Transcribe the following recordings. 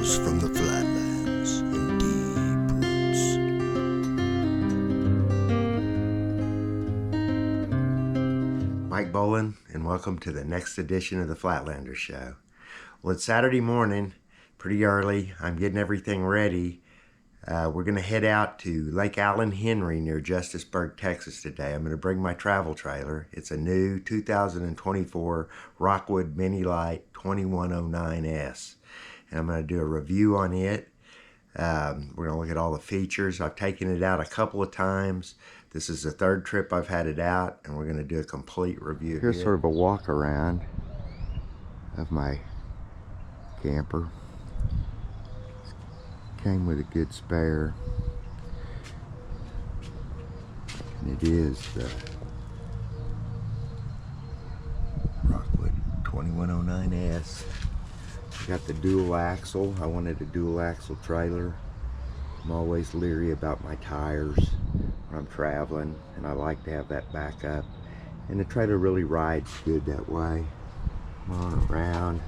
Tales from the Flatlands and Deep Roots. Mike Bolin, and welcome to the next edition of the Flatlanders Show. Well, it's Saturday morning, pretty early. I'm getting everything ready. We're going to head out to Lake Allen Henry near Justisburg, Texas today. I'm going to bring my travel trailer. It's a new 2024 Rockwood Minilite 2109S. And I'm going to do a review on it. We're going to look at all the features. I've taken it out a couple of times. This is the third trip I've had it out, and we're going to do a complete review. Here's sort of a walk around of my camper. Came with a good spare, and it is the Rockwood 2109S. Got the dual axle. I wanted a dual axle trailer. I'm always leery about my tires when I'm traveling, and I like to have that backup, and the trailer really rides good that way. Come on around.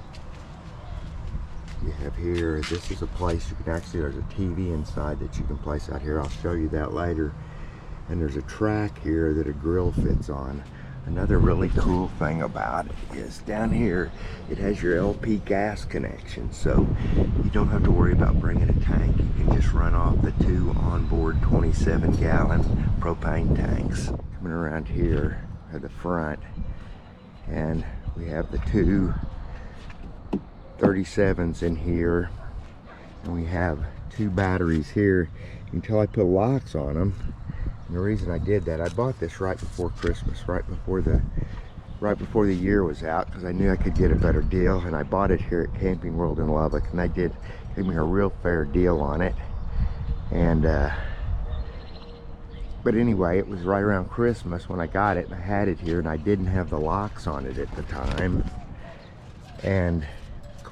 You have here, this is a place you can actually, there's a TV inside that you can place out here. I'll show you that later. And there's a track here that a grill fits on. Another really cool thing about it is down here, it has your LP gas connection. So you don't have to worry about bringing a tank. You can just run off the two onboard 27-gallon propane tanks. Coming around here at the front, and we have the two 37s in here, and we have two batteries here. Until I put locks on them, and the reason I did that, I bought this right before Christmas, right before the year was out, because I knew I could get a better deal, and I bought it here at Camping World in Lubbock, and they gave me a real fair deal on it. And but anyway, it was right around Christmas when I got it, and I had it here, and I didn't have the locks on it at the time. And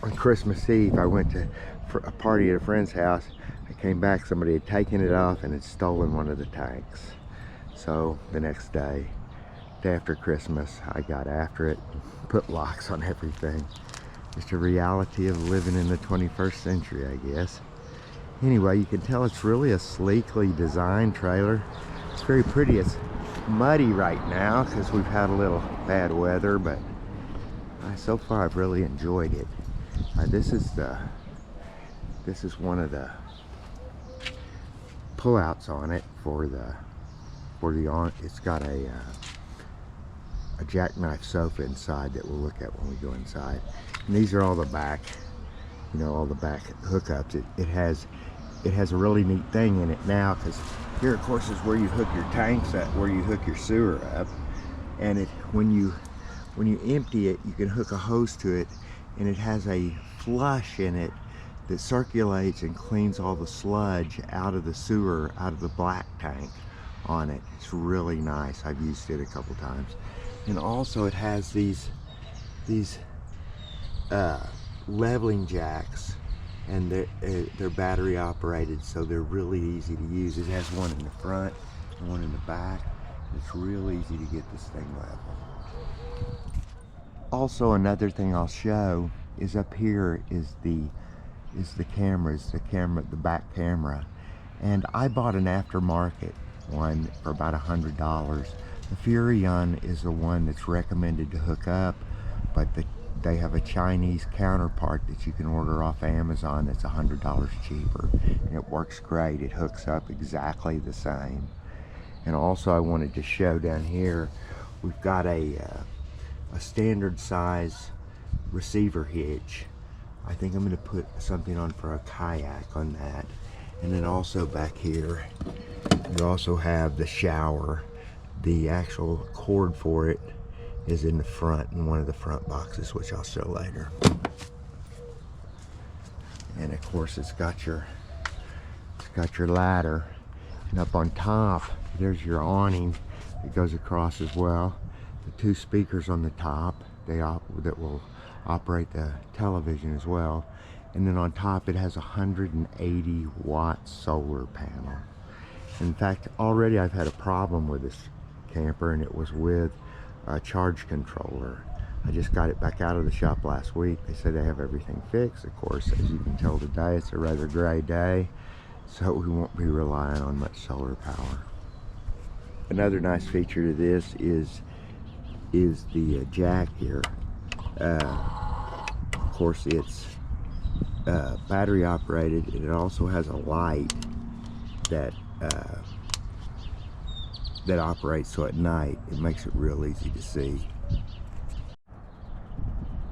on Christmas Eve, I went to a party at a friend's house. I came back, somebody had taken it off and had stolen one of the tanks. So the next day after Christmas, I got after it, put locks on everything. Just a reality of living in the 21st century, I guess. Anyway, you can tell it's really a sleekly designed trailer. It's very pretty. It's muddy right now because we've had a little bad weather, but so far I've really enjoyed it. This is one of the pullouts on it for the it's got a jackknife sofa inside that we'll look at when we go inside. And these are all the back, all the back hookups. It has a really neat thing in it now, because here of course is where you hook your tanks at, where you hook your sewer up, and when you empty it, you can hook a hose to it, and it has a flush in it that circulates and cleans all the sludge out of the sewer, out of the black tank on it. It's really nice. I've used it a couple times. And also it has these leveling jacks, and they're battery operated, so they're really easy to use. It has one in the front and one in the back. It's real easy to get this thing level. Also, another thing I'll show is up here is the back camera, and I bought an aftermarket one for about $100. The Furion is the one that's recommended to hook up, but they have a Chinese counterpart that you can order off Amazon that's $100 cheaper, and it works great. It hooks up exactly the same. And also, I wanted to show down here, we've got a standard size receiver hitch. I think I'm going to put something on for a kayak on that. And then also back here, you also have the shower. The actual cord for it is in the front, in one of the front boxes, which I'll show later. And of course, it's got your ladder. And up on top, there's your awning. It goes across as well. The two speakers on the top, that will operate the television as well. And then on top, it has a 180 watt solar panel. In fact, already I've had a problem with this camper, and it was with a charge controller. I just got it back out of the shop last week. They said they have everything fixed. Of course, as you can tell today, it's a rather gray day, so we won't be relying on much solar power. Another nice feature to this is the jack here. Of course, it's battery operated, and it also has a light that operates, so at night it makes it real easy to see.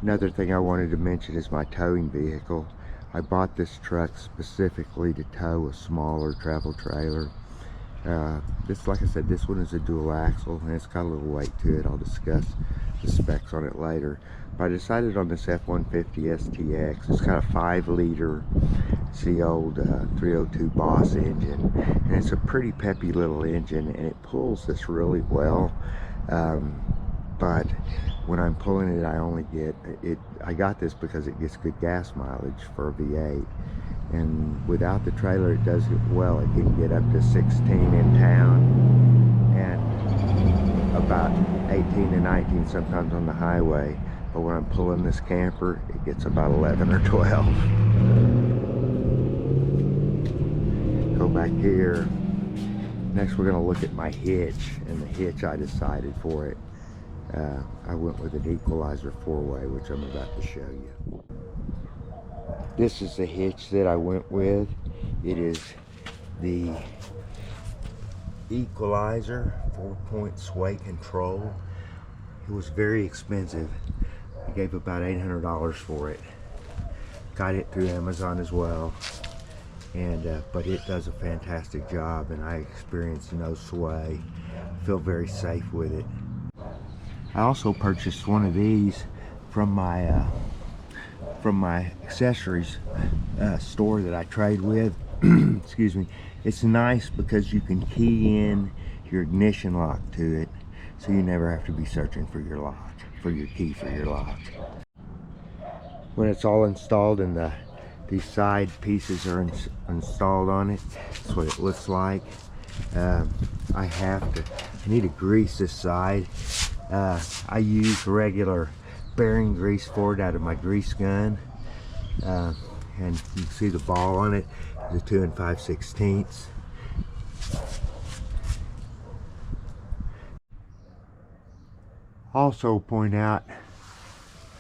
Another thing I wanted to mention is my towing vehicle. I bought this truck specifically to tow a smaller travel trailer. Like I said, this one is a dual axle, and it's got a little weight to it. I'll discuss the specs on it later. But I decided on this F150 STX. It's got a 5-liter. It's the old 302 Boss engine, and it's a pretty peppy little engine, and it pulls this really well. But when I'm pulling it, I only get it. I got this because it gets good gas mileage for a V8. And without the trailer, it does it well. It can get up to 16 in town and about 18 to 19 sometimes on the highway. But when I'm pulling this camper, it gets about 11 or 12. Go back here. Next, we're going to look at my hitch, and the hitch I decided for it. I went with an equalizer 4-way, which I'm about to show you. This is the hitch that I went with. It is the equalizer 4-point sway control. It was very expensive. I gave about $800 for it. Got it through Amazon as well, and but it does a fantastic job, and I experienced no sway. I feel very safe with it. I also purchased one of these from my accessories store that I trade with. Excuse me. It's nice because you can key in your ignition lock to it, so you never have to be searching for your lock, for your key for your lock. When it's all installed and these side pieces are installed on it, that's what it looks like. I need to grease this side. I use regular bearing grease for it out of my grease gun, and you can see the ball on it, the 2 5/16. Also point out,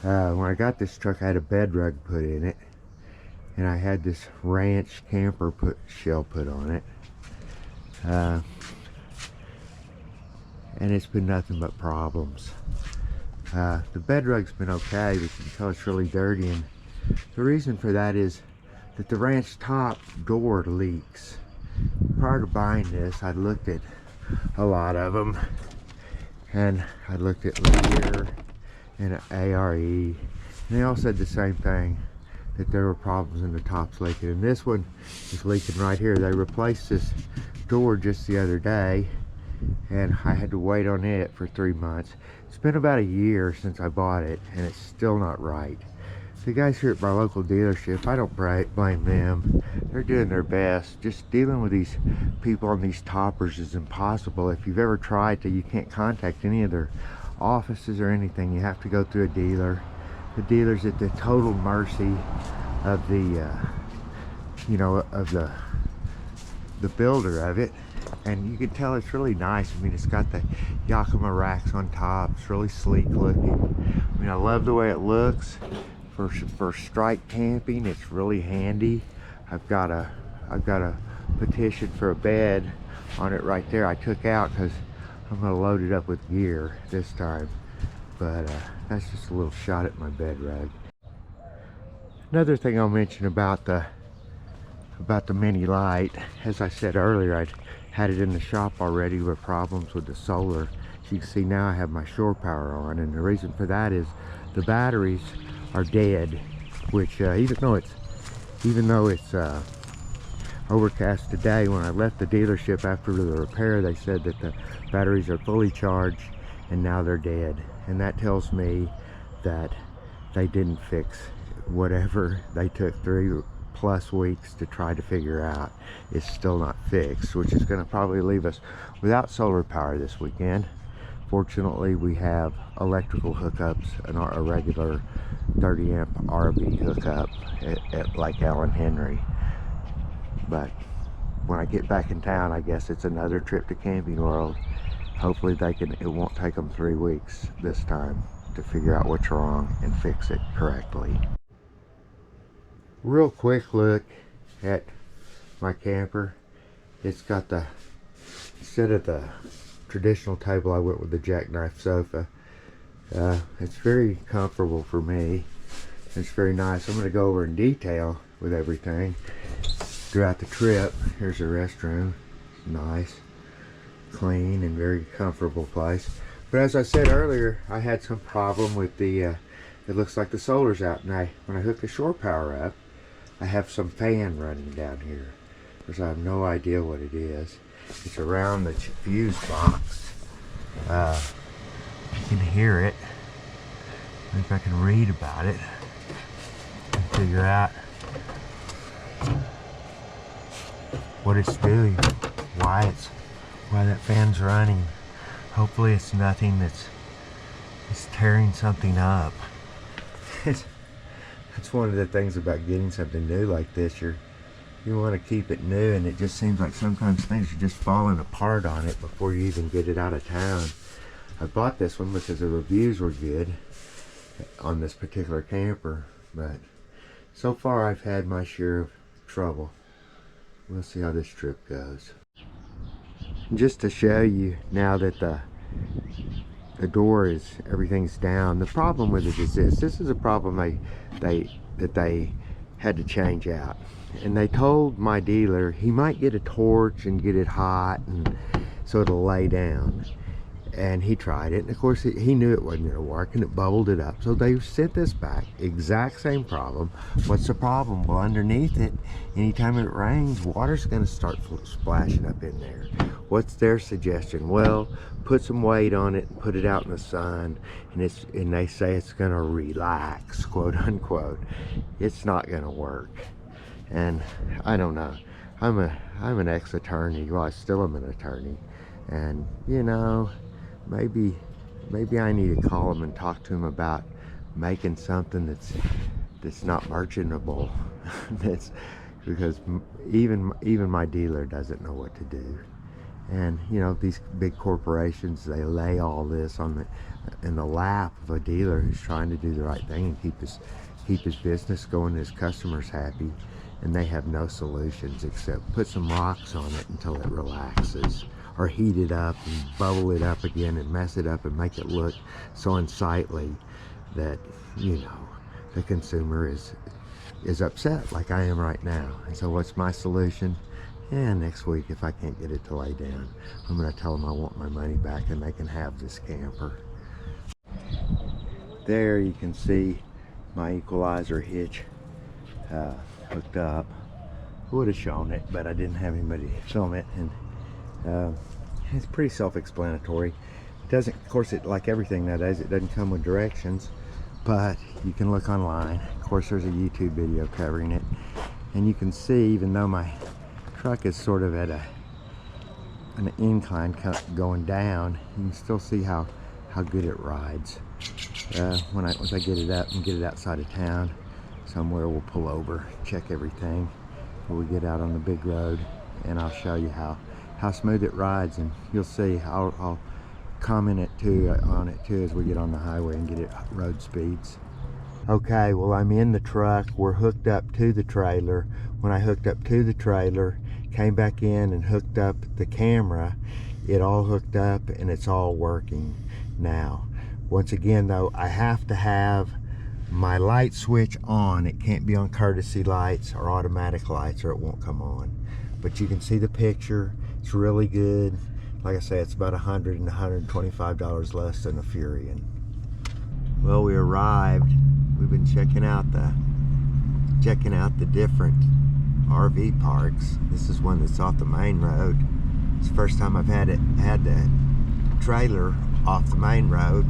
when I got this truck, I had a bed rug put in it, and I had this ranch camper shell put on it, and it's been nothing but problems. The bed rug's been okay, but you can tell it's really dirty, and the reason for that is that the ranch top door leaks. Prior to buying this, I'd looked at a lot of them, and I looked at Lear and ARE, and they all said the same thing, that there were problems in the tops leaking, and this one is leaking right here. They replaced this door just the other day, and I had to wait on it for 3 months. It's been about a year since I bought it, and it's still not right. The guys here at my local dealership, I don't blame them. They're doing their best. Just dealing with these people on these toppers is impossible. If you've ever tried to, you can't contact any of their offices or anything. You have to go through a dealer. The dealer's at the total mercy of the the builder of it. And you can tell it's really nice. I mean, it's got the Yakima racks on top. It's really sleek looking. I mean, I love the way it looks. For strike camping, it's really handy. I've got a petition for a bed on it right there. I took out because I'm going to load it up with gear this time. But that's just a little shot at my bed rug. Another thing I'll mention about the Minilite, as I said earlier, I'd had it in the shop already with problems with the solar. As you can see now, I have my shore power on, and the reason for that is the batteries are dead, which even though it's overcast today, when I left the dealership after the repair, they said that the batteries are fully charged and now they're dead, and that tells me that they didn't fix whatever they took 3+ weeks to try to figure out. It's still not fixed, which is going to probably leave us without solar power this weekend. Fortunately, we have electrical hookups and a regular 30 amp RV hookup at like Allen Henry. But when I get back in town, I guess it's another trip to Camping World. Hopefully it won't take them 3 weeks this time to figure out what's wrong and fix it correctly. Real quick look at my camper. It's got the, instead of the traditional table, I went with the jackknife sofa. It's very comfortable for me. It's very nice. I'm going to go over in detail with everything throughout the trip. Here's the restroom. Nice, clean, and very comfortable place. But as I said earlier, I had some problem with the it looks like the solar's out, and when I hook the shore power up, I have some fan running down here. Of course, I have no idea what it is. It's around the fuse box. You can hear it. Maybe I can read about it and figure out what it's doing, why that fan's running. Hopefully it's nothing that's tearing something up. That's one of the things about getting something new like this. You want to keep it new, and it just seems like sometimes things are just falling apart on it before you even get it out of town. I bought this one because the reviews were good on this particular camper, but so far I've had my share of trouble. We'll see how this trip goes. Just to show you now that the door is, everything's down. The problem with it is this is a problem that they had to change out. And they told my dealer he might get a torch and get it hot and so it'll lay down. And he tried it, and of course he knew it wasn't going to work, and it bubbled it up. So they sent this back, exact same problem. What's the problem? Well, underneath it, anytime it rains, water's going to start splashing up in there. What's their suggestion? Well, put some weight on it and put it out in the sun, and they say it's going to relax, quote unquote. It's not going to work. And I don't know. I'm an ex-attorney. Well, I still am an attorney, and you know, maybe I need to call him and talk to him about making something that's not merchantable. That's because even my dealer doesn't know what to do. And you know, these big corporations, they lay all this in the lap of a dealer who's trying to do the right thing and keep his business going, his customers happy, and they have no solutions except put some rocks on it until it relaxes, or heat it up and bubble it up again and mess it up and make it look so unsightly that, you know, the consumer is upset like I am right now. And so what's my solution? Yeah, next week, if I can't get it to lay down, I'm going to tell them I want my money back and they can have this camper. There you can see my equalizer hitch hooked up. I would have shown it, but I didn't have anybody film it, and it's pretty self-explanatory. It doesn't, of course, like everything nowadays, it doesn't come with directions, but you can look online. Of course, there's a YouTube video covering it, and you can see, even though my truck is sort of at an incline going down, you can still see how good it rides. Once I get it up and get it outside of town somewhere, we'll pull over, check everything before we get out on the big road, and I'll show you how smooth it rides, and you'll see. I'll comment on it too as we get on the highway and get it road speeds. Okay, well, I'm in the truck. We're hooked up to the trailer. When I hooked up to the trailer, came back in and hooked up the camera, it all hooked up and it's all working now. Once again though, I have to have my light switch on. It can't be on courtesy lights or automatic lights or it won't come on. But you can see the picture. It's really good. Like I say, it's about $100 and $125 less than a Furion. Well, we arrived. We've been checking out the different RV parks. This is one that's off the main road. It's the first time I've had the trailer off the main road.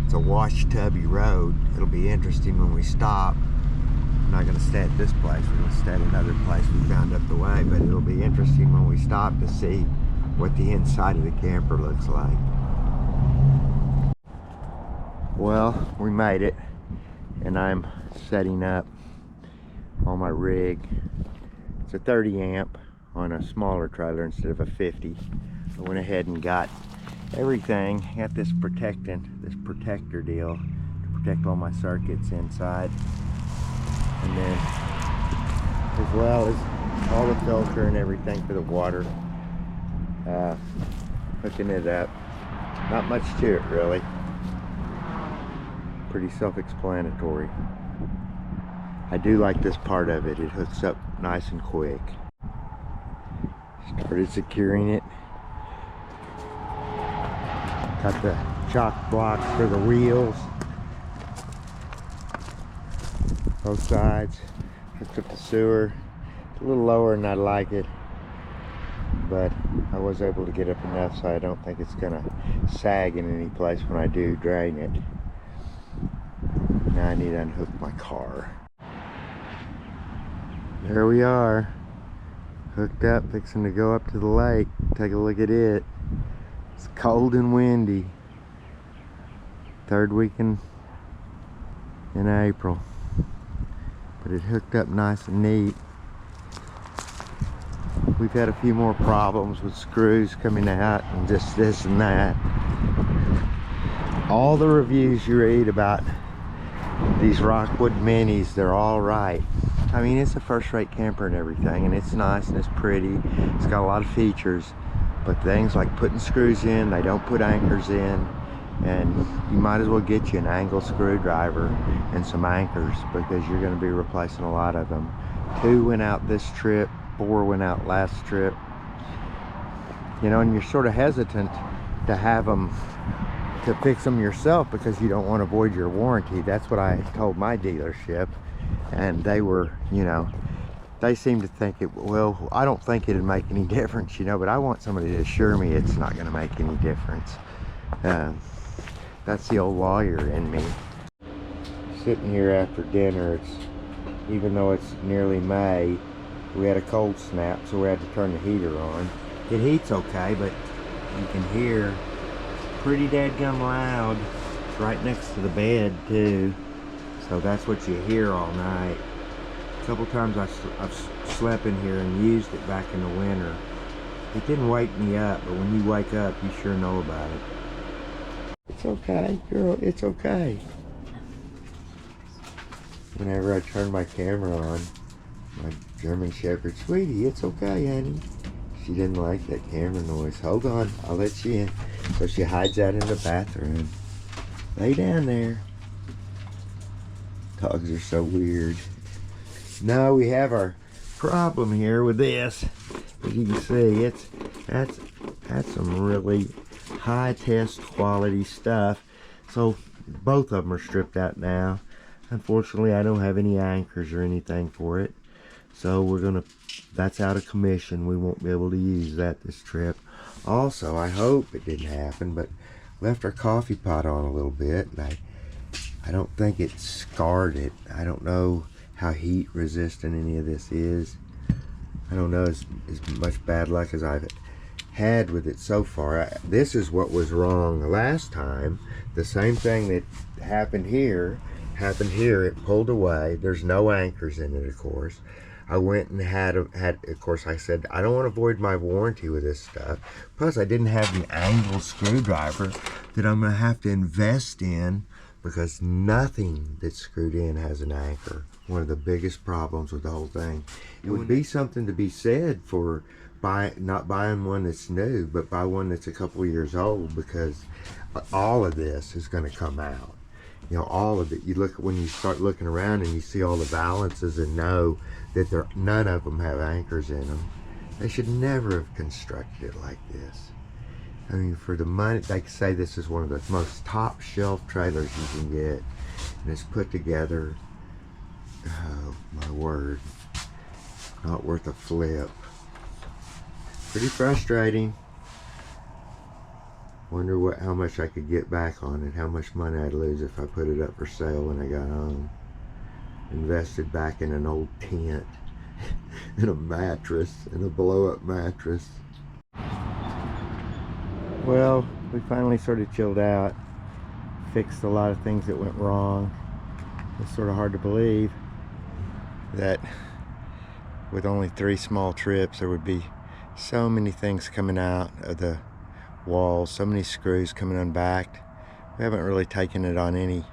It's a wash tubby road. It'll be interesting when we stop. I'm not going to stay at this place. We're going to stay at another place we found up the way, but it'll be interesting when we stop to see what the inside of the camper looks like. Well, we made it, and I'm setting up on my rig. It's a 30 amp on a smaller trailer instead of a 50. I went ahead and got everything. Got this protector deal to protect all my circuits inside, and then as well as all the filter and everything for the water. Hooking it up. Not much to it really. Pretty self-explanatory. I do like this part of it. It hooks up nice and quick. Started securing it. Got the chock blocks for the wheels. Both sides. Hooked up the sewer. It's a little lower than I'd like it, but I was able to get up enough so I don't think it's gonna sag in any place when I do drain it. Now I need to unhook my car. There we are, hooked up, fixing to go up to the lake. Take a look at it. It's cold and windy. Third week in April, but it hooked up nice and neat. We've had a few more problems with screws coming out and just this and that. All the reviews you read about these Rockwood Minis, they're all right. I mean, it's a first-rate camper and everything, and it's nice and it's pretty. It's got a lot of features, but things like putting screws in, they don't put anchors in, and you might as well get you an angle screwdriver and some anchors, because you're going to be replacing a lot of them. 2 went out this trip, 4 went out last trip. You know, and you're sort of hesitant to have them, to fix them yourself, because you don't want to void your warranty. That's what I told my dealership, and they were, you know, they seem to think it, well, I don't think it'd make any difference, you know, but I want somebody to assure me it's not going to make any difference. That's the old lawyer in me. Sitting here after dinner, even though it's nearly May, we had a cold snap, so we had to turn the heater on. It heats okay, but you can hear pretty dadgum loud. It's right next to the bed too, so that's what you hear all night. A couple times I've slept in here and used it back in the winter. It didn't wake me up, but when you wake up, you sure know about it. It's okay, girl, it's okay. Whenever I turn my camera on, my German Shepherd, sweetie, it's okay, honey. She didn't like that camera noise. Hold on, I'll let you in. So she hides out in the bathroom. Lay down there. Dogs are so weird. Now we have our problem here with this. As you can see, that's some really high test quality stuff. So both of them are stripped out now. Unfortunately, I don't have any anchors or anything for it, so that's out of commission. We won't be able to use that this trip. Also, I hope it didn't happen, but left our coffee pot on a little bit, and I don't think it scarred it. I don't know how heat resistant any of this is. I don't know as much bad luck as I've had with it so far. This is what was wrong last time. The same thing that happened here, it pulled away. There's no anchors in it, of course. I went and had of course, I said, I don't want to void my warranty with this stuff. Plus, I didn't have an angle screwdriver that I'm going to have to invest in, because nothing that's screwed in has an anchor. One of the biggest problems with the whole thing. It would be something to be said for not buying one that's new, but buy one that's a couple years old, because all of this is going to come out. You know, all of it. You look, when you start looking around and you see all the balances and know that none of them have anchors in them. They should never have constructed it like this. I mean, for the money, they say this is one of the most top shelf trailers you can get, and it's put together. Oh my word, not worth a flip. Pretty frustrating. Wonder how much I could get back on it, how much money I'd lose if I put it up for sale when I got home. Invested back in an old tent, in a mattress, in a blow-up mattress. Well, we finally sort of chilled out. fixed a lot of things that went wrong. It's sort of hard to believe that with only 3 small trips there would be so many things coming out of the walls, so many screws coming unbacked. We haven't really taken it on any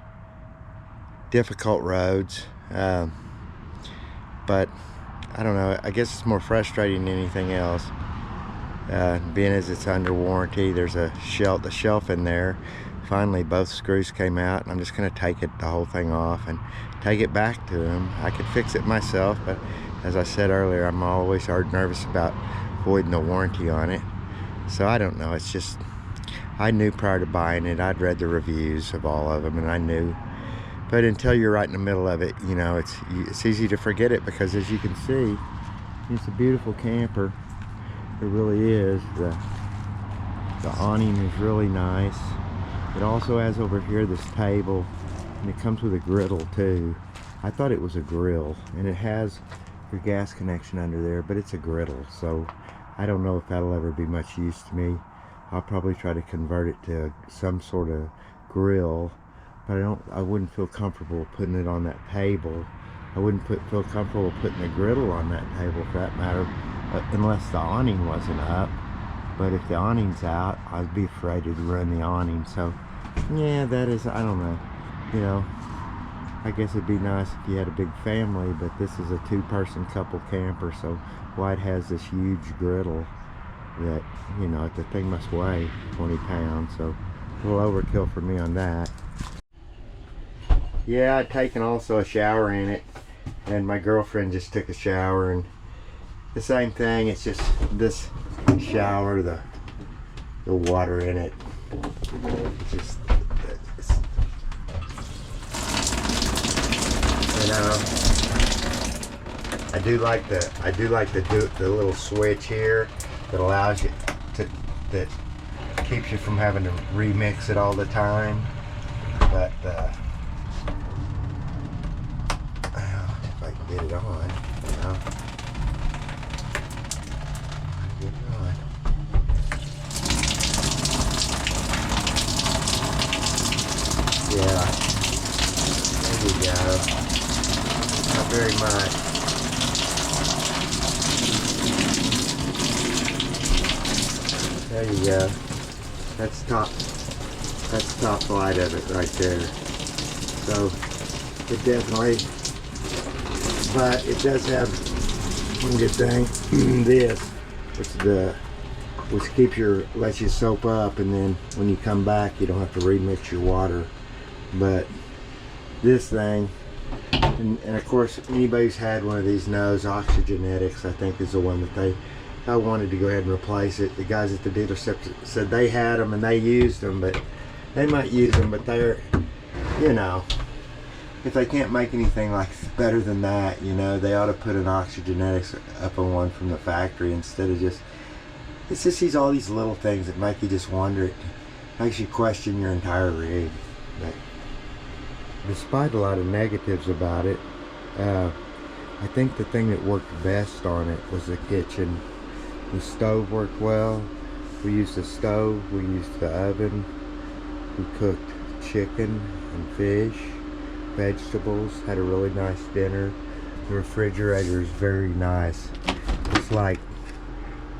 difficult roads, but I don't know, I guess it's more frustrating than anything else. Being as it's under warranty, there's a shelf, the shelf in there. Finally both screws came out, and I'm just going to take the whole thing off and take it back to him. I could fix it myself, but as I said earlier, I'm always nervous about voiding the warranty on it. So I don't know, it's just, I knew prior to buying it, I'd read the reviews of all of them, and I knew. But until you're right in the middle of it, you know, it's easy to forget it, because as you can see, it's a beautiful camper. It really is. The awning is really nice. It also has over here this table, and it comes with a griddle too. I thought it was a grill, and it has your gas connection under there, but it's a griddle, so I don't know if that'll ever be much use to me. I'll probably try to convert it to some sort of grill, but I wouldn't feel comfortable putting it on that table. I wouldn't feel comfortable putting a griddle on that table, for that matter, unless the awning wasn't up. But if the awning's out, I'd be afraid to run the awning. So yeah, that is, I don't know, you know, I guess it'd be nice if you had a big family, but this is a 2-person couple camper, so why it has this huge griddle that, you know, the thing must weigh 20 pounds, so a little overkill for me on that. Yeah, I'd taken also a shower in it, and my girlfriend just took a shower, and the same thing. It's just this shower, the water in it, just, you know, I do like the little switch here that allows you to, that keeps you from having to remix it all the time. But if I can get it on, you know. Get it on. Yeah, there you go. Not very much. There you go. That's top light of it right there. So it definitely, but it does have one good thing. This, which keeps lets you soap up, and then when you come back, you don't have to remix your water. But this thing, and of course anybody who's had one of these knows Oxygenetics, I think, is the one that I wanted to go ahead and replace it. The guys at the dealership said they had them and they used them, but they might use them, but they're, you know, if they can't make anything like better than that, you know, they ought to put an Oxygenetics up on one from the factory instead of just, it's just all these little things that make you just wonder. It makes you question your entire rig. But despite a lot of negatives about it, I think the thing that worked best on it was the kitchen. The stove worked well. We used the stove, we used the oven, we cooked chicken and fish, vegetables, had a really nice dinner. The refrigerator is very nice. It's like,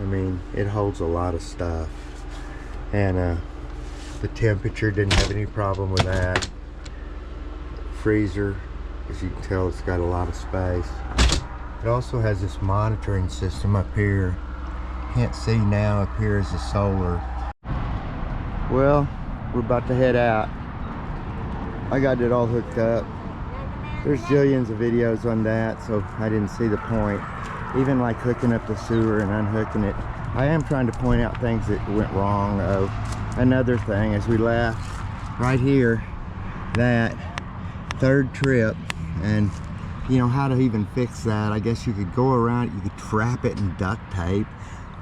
I mean, it holds a lot of stuff. And the temperature, didn't have any problem with that. Freezer, as you can tell, it's got a lot of space. It also has this monitoring system up here. Can't see now, up here is the solar. Well, we're about to head out. I got it all hooked up. There's jillions of videos on that, so I didn't see the point. Even like hooking up the sewer and unhooking it. I am trying to point out things that went wrong though. Another thing, as we left right here, that third trip, and you know how to even fix that. I guess you could go around, you could trap it in duct tape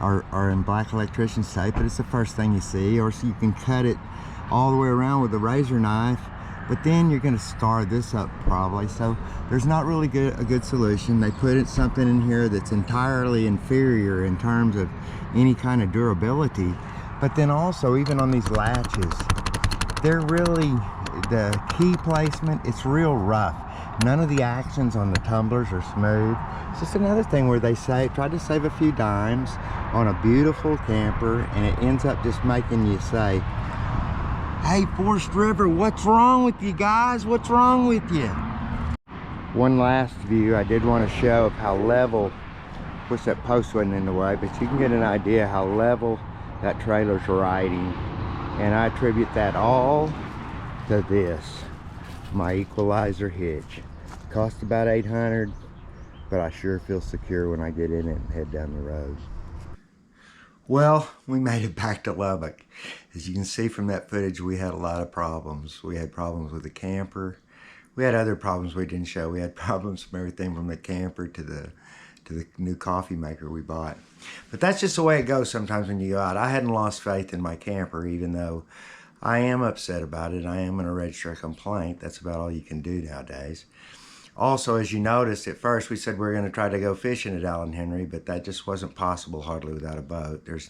or in black electrician's tape, but it's the first thing you see. Or so you can cut it all the way around with a razor knife, but then you're going to scar this up probably. So there's not really a good solution. They put something in here that's entirely inferior in terms of any kind of durability. But then also, even on these latches, they're really, the key placement, it's real rough. None of the actions on the tumblers are smooth. It's just another thing where they tried to save a few dimes on a beautiful camper, and it ends up just making you say, hey, Forest River, what's wrong with you guys? What's wrong with you? One last view I did want to show of how level, wish that post wasn't in the way, but you can get an idea how level that trailer's riding. And I attribute that all to this, my equalizer hitch. Cost about $800, but I sure feel secure when I get in it and head down the road. Well, we made it back to Lubbock. As you can see from that footage, we had a lot of problems. We had problems with the camper. We had other problems we didn't show. We had problems from everything from the camper to the new coffee maker we bought. But that's just the way it goes sometimes when you go out. I hadn't lost faith in my camper, even though I am upset about it. I am going to register a complaint. That's about all you can do nowadays. Also, as you noticed, at first we said we were going to try to go fishing at Allen Henry, but that just wasn't possible hardly without a boat. There's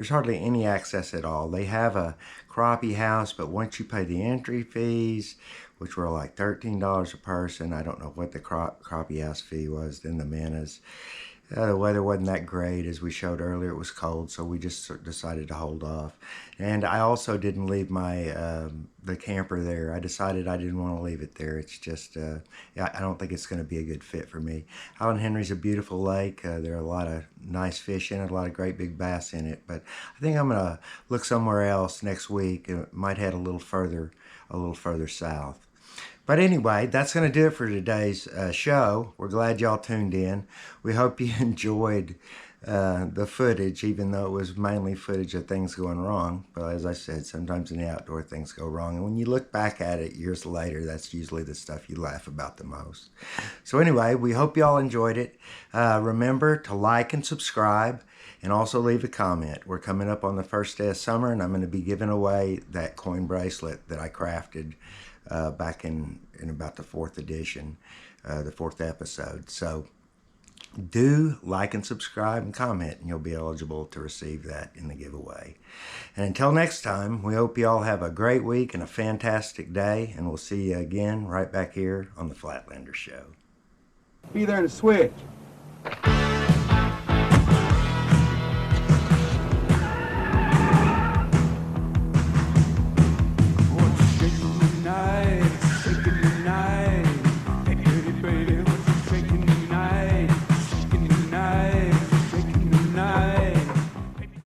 hardly any access at all. They have a crappie house, but once you pay the entry fees, which were like $13 a person, I don't know what the crappie house fee was, then the minas. The weather wasn't that great, as we showed earlier. It was cold, so we just decided to hold off. And I also didn't leave my the camper there. I decided I didn't want to leave it there. It's just, I don't think it's going to be a good fit for me. Allen Henry's a beautiful lake. There are a lot of nice fish in it, a lot of great big bass in it. But I think I'm going to look somewhere else next week. Might head a little further south. But anyway, that's going to do it for today's show. We're glad y'all tuned in. We hope you enjoyed the footage, even though it was mainly footage of things going wrong. But as I said, sometimes in the outdoor things go wrong. And when you look back at it years later, that's usually the stuff you laugh about the most. So anyway, we hope y'all enjoyed it. Remember to like and subscribe, and also leave a comment. We're coming up on the first day of summer, and I'm going to be giving away that coin bracelet that I crafted back in about the 4th edition, the 4th episode. So do like and subscribe and comment, and you'll be eligible to receive that in the giveaway. And until next time, we hope you all have a great week and a fantastic day, and we'll see you again right back here on the Flatlanders Show. Be there to switch.